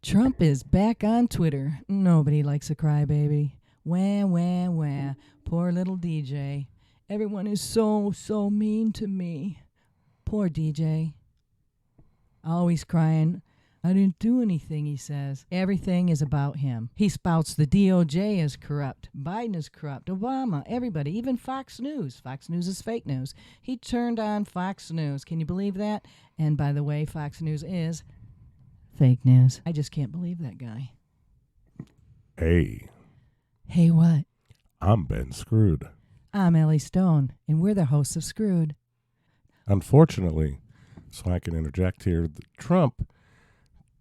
Trump is back on Twitter. Nobody likes a crybaby. Wah, wah, wah. Poor little DJ. Everyone is so mean to me. Poor DJ. Always crying. I didn't do anything, he says. Everything is about him. He spouts the DOJ is corrupt. Biden is corrupt. Obama, everybody, even Fox News. Fox News is fake news. He turned on Fox News. Can you believe that? And by the way, Fox News is fake news. I just can't believe that guy. Hey. Hey, what? I'm Ben Scrood. I'm Elly Stone, and we're the hosts of Scrood. Unfortunately, so I can interject here, Trump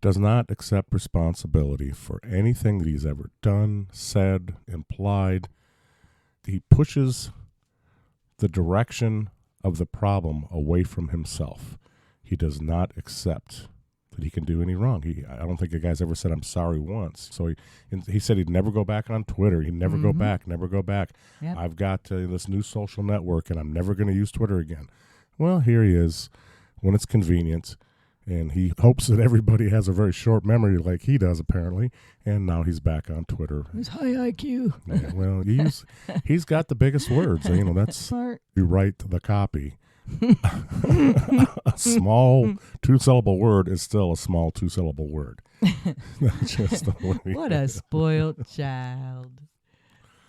does not accept responsibility for anything that he's ever done, said, implied. He pushes the direction of the problem away from himself. He does not accept that he can do any wrong. I don't think the guy's ever said, I'm sorry once. So he said he'd never go back on Twitter. He'd never go back. Yep. I've got this new social network, and I'm never going to use Twitter again. Well, here he is when it's convenient. And he hopes that everybody has a very short memory like he does, apparently. And now he's back on Twitter. He's high IQ. Yeah, well, he's got the biggest words. That's Smart. You write the copy. A small two-syllable word is still a small two-syllable word. That's just the way What a spoiled child.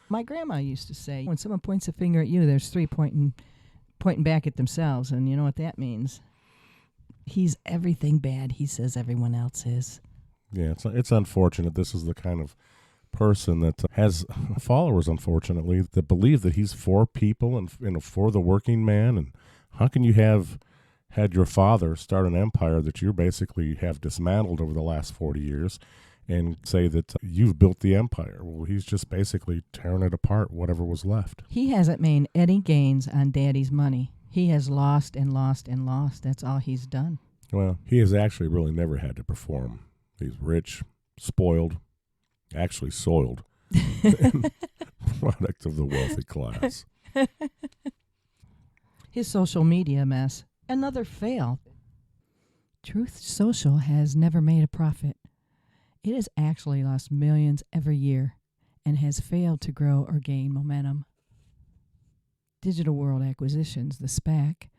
My grandma used to say, when someone points a finger at you, there's three pointing back at themselves. And you know what that means? He's everything bad he says everyone else is. Yeah, it's unfortunate. This is the kind of person that has followers, unfortunately, that believe that he's for people and for the working man. And how can you have had your father start an empire that you basically have dismantled over the last 40 years and say that you've built the empire? Well, he's just basically tearing it apart, whatever was left. He hasn't made any gains on Daddy's money. He has lost and lost and lost. That's all he's done. Well, he has actually really never had to perform. He's rich, spoiled, actually soiled, product of the wealthy class. His social media mess, another fail. Truth Social has never made a profit. It has actually lost millions every year and has failed to grow or gain momentum. Digital World Acquisitions, the SPAC,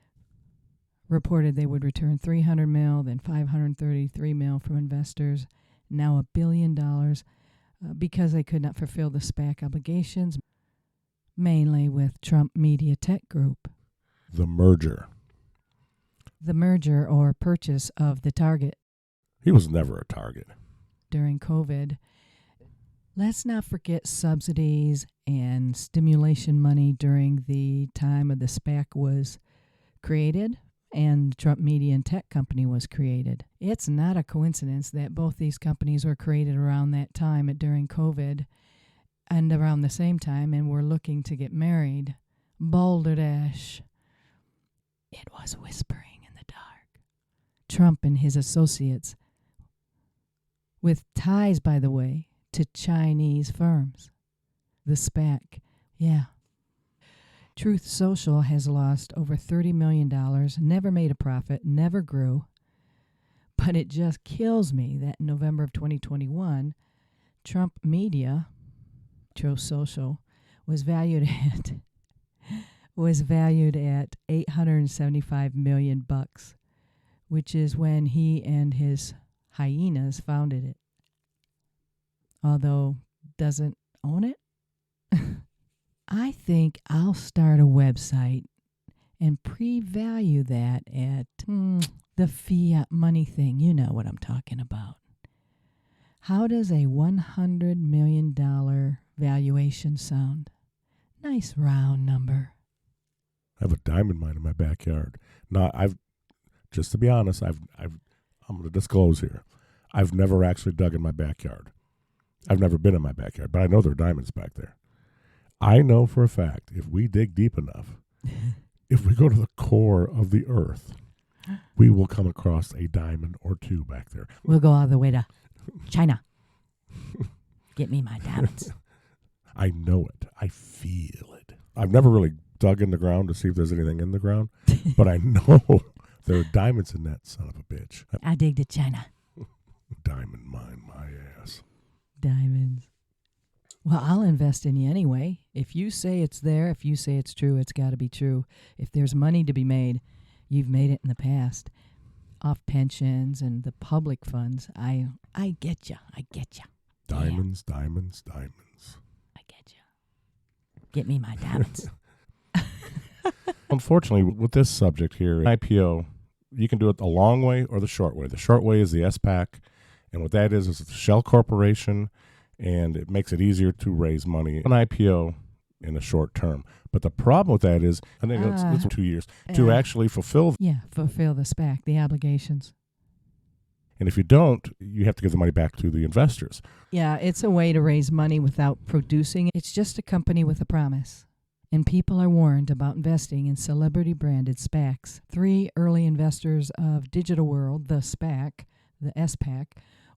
reported they would return $300 million, then $533 million from investors, now $1 billion, because they could not fulfill the SPAC obligations, mainly with Trump Media Tech Group. The merger or purchase of the target. He was never a target. During COVID, let's not forget subsidies and stimulation money during the time of the SPAC was created and Trump Media and Tech Company was created. It's not a coincidence that both these companies were created around that time during COVID and around the same time and were looking to get married. Balderdash. It was whispering in the dark. Trump and his associates, with ties, by the way, to Chinese firms. The SPAC, yeah. Truth Social has lost over $30 million, never made a profit, never grew. But it just kills me that in November of 2021, Trump Media, Truth Social, was valued at $875 million, which is when he and his hyenas founded it. Although doesn't own it. I think I'll start a website and pre-value that at the fiat money thing. You know what I'm talking about. How does a $100 million valuation sound? Nice round number. I have a diamond mine in my backyard. Now, just to be honest, I'm going to disclose here. I've never actually dug in my backyard. I've never been in my backyard, but I know there are diamonds back there. I know for a fact, if we dig deep enough, if we go to the core of the earth, we will come across a diamond or two back there. We'll go all the way to China. Get me my diamonds. I know it. I feel it. I've never really dug in the ground to see if there's anything in the ground, but I know there are diamonds in that son of a bitch. I dig to China. Diamond mine my ass. Diamonds. Well, I'll invest in you anyway. If you say it's there, if you say it's true, it's got to be true. If there's money to be made, you've made it in the past. Off pensions and the public funds. I get you. I get you. Diamonds, diamonds, diamonds. I get you. Get me my diamonds. Unfortunately, with this subject here, IPO, you can do it the long way or the short way. The short way is the SPAC, and what that is a shell corporation, and it makes it easier to raise money. An IPO in the short term. But the problem with that is, I think it's 2 years, to actually fulfill. Fulfill the SPAC, the obligations. And if you don't, you have to give the money back to the investors. Yeah, it's a way to raise money without producing. It's just a company with a promise. And people are warned about investing in celebrity-branded SPACs. 3 early investors of Digital World, the SPAC, the SPAC,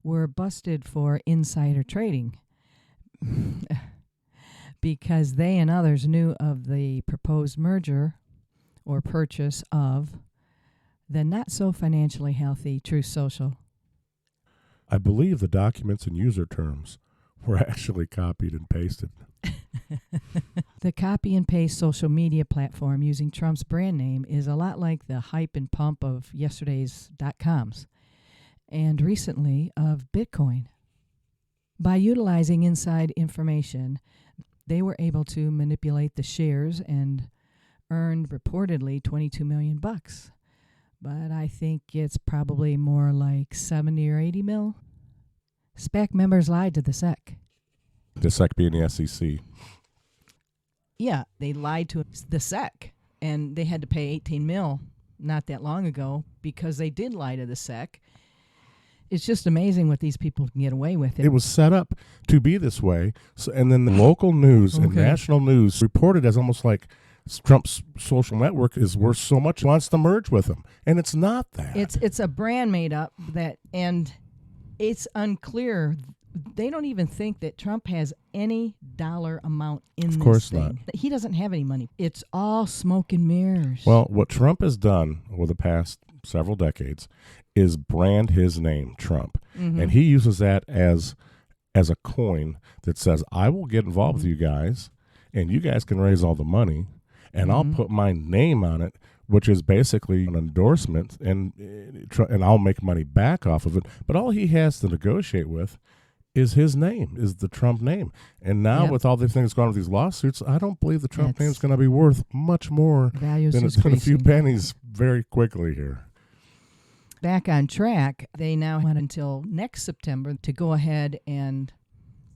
were busted for insider trading because they and others knew of the proposed merger or purchase of the not-so-financially healthy Truth Social. I believe the documents and user terms were actually copied and pasted. The copy and paste social media platform using Trump's brand name is a lot like the hype and pump of yesterday's .coms and recently of Bitcoin. By utilizing inside information, they were able to manipulate the shares and earned reportedly $22 million. But I think it's probably more like 70 or 80 mil. SPAC members lied to the SEC. The SEC being the SEC. Yeah, they lied to the SEC, and they had to pay 18 mil not that long ago because they did lie to the SEC. It's just amazing what these people can get away with. It was set up to be this way, so, and then the local news and national news reported as almost like Trump's social network is worth so much, he wants to merge with them, and it's not that. It's a brand made up that, and it's unclear. They don't even think that Trump has any dollar amount in this thing. Of course not. He doesn't have any money. It's all smoke and mirrors. Well, what Trump has done over the past several decades is brand his name, Trump. Mm-hmm. And he uses that as a coin that says, I will get involved with you guys, and you guys can raise all the money, and I'll put my name on it, which is basically an endorsement, and I'll make money back off of it. But all he has to negotiate with is his name, is the Trump name. And now with all the things going on with these lawsuits, I don't believe the Trump name is going to be worth much more than a few pennies very quickly here. Back on track, they now want until next September to go ahead and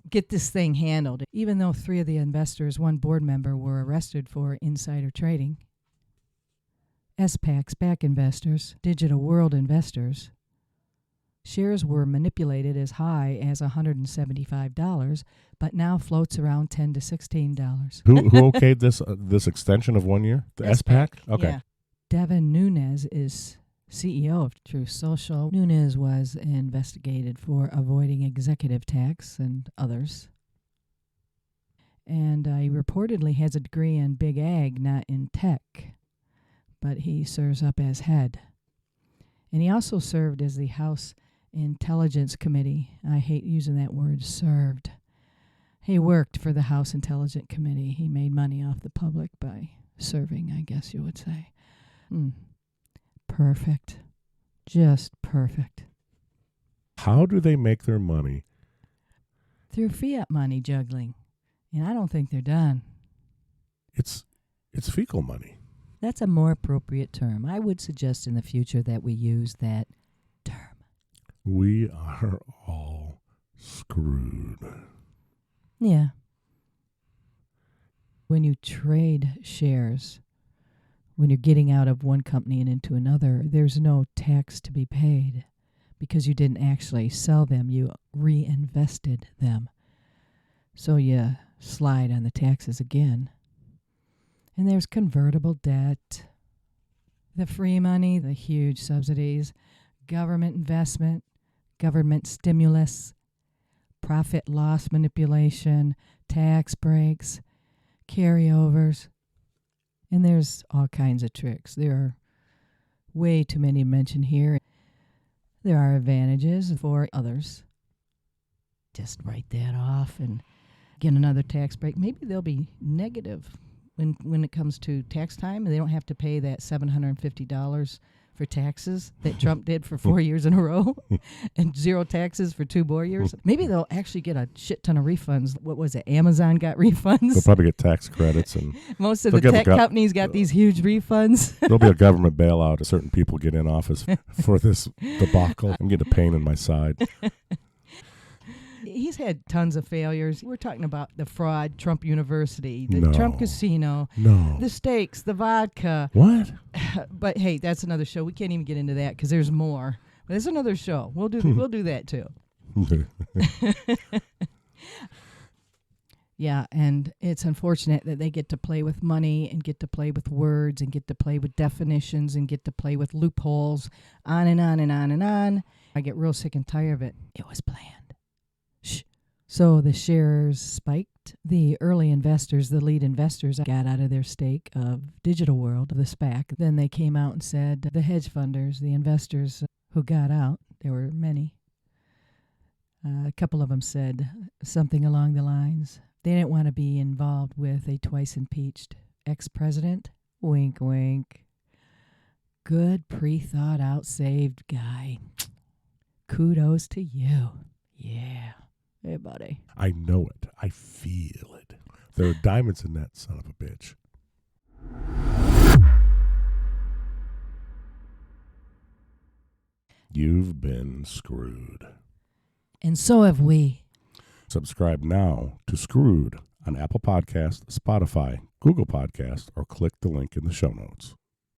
get this thing handled. Even though 3 of the investors, 1 board member, were arrested for insider trading. SPAC, SPAC investors, Digital World investors, shares were manipulated as high as $175, but now floats around $10 to $16. Who okayed this extension of 1 year? The SPAC? Okay. Yeah. Devin Nunes is CEO of Truth Social. Nunes was investigated for avoiding executive tax and others. And he reportedly has a degree in big ag, not in tech, but he serves up as head. And he also served as the House Intelligence Committee. I hate using that word, served. He worked for the House Intelligence Committee. He made money off the public by serving, I guess you would say. Perfect. Just perfect. How do they make their money? Through fiat money juggling. And I don't think they're done. It's fecal money. That's a more appropriate term. I would suggest in the future that we use that term. We are all screwed. Yeah. When you trade shares, when you're getting out of one company and into another, there's no tax to be paid because you didn't actually sell them. You reinvested them. So you slide on the taxes again. And there's convertible debt, the free money, the huge subsidies, government investment, government stimulus, profit loss manipulation, tax breaks, carryovers. And there's all kinds of tricks. There are way too many to mention here. There are advantages for others. Just write that off and get another tax break. Maybe they'll be negative when it comes to tax time, and they don't have to pay that $750 for taxes that Trump did for 4 years in a row and zero taxes for 2 more years. Maybe they'll actually get a shit ton of refunds. What was it? Amazon got refunds. They'll probably get tax credits, and most of the tech companies got these huge refunds. There'll be a government bailout if certain people get in office for this debacle. I'm getting a pain in my side. He's had tons of failures. We're talking about the fraud, Trump University, the Trump Casino, the steaks, the vodka. What? But hey, that's another show. We can't even get into that because there's more. But it's another show. We'll do that too. Yeah, and it's unfortunate that they get to play with money and get to play with words and get to play with definitions and get to play with loopholes, on and on and on and on. I get real sick and tired of it. It was planned. Shh. So the shares spiked. The early investors, the lead investors, got out of their stake of Digital World, the SPAC. Then they came out and said the hedge funders, the investors who got out, there were many. A couple of them said something along the lines, they didn't want to be involved with a twice impeached ex-president. Wink, wink. Good pre-thought out saved guy. Kudos to you. Yeah. Hey, buddy. I know it. I feel it. There are diamonds in that son of a bitch. You've been screwed. And so have we. Subscribe now to Scrood on Apple Podcasts, Spotify, Google Podcasts, or click the link in the show notes.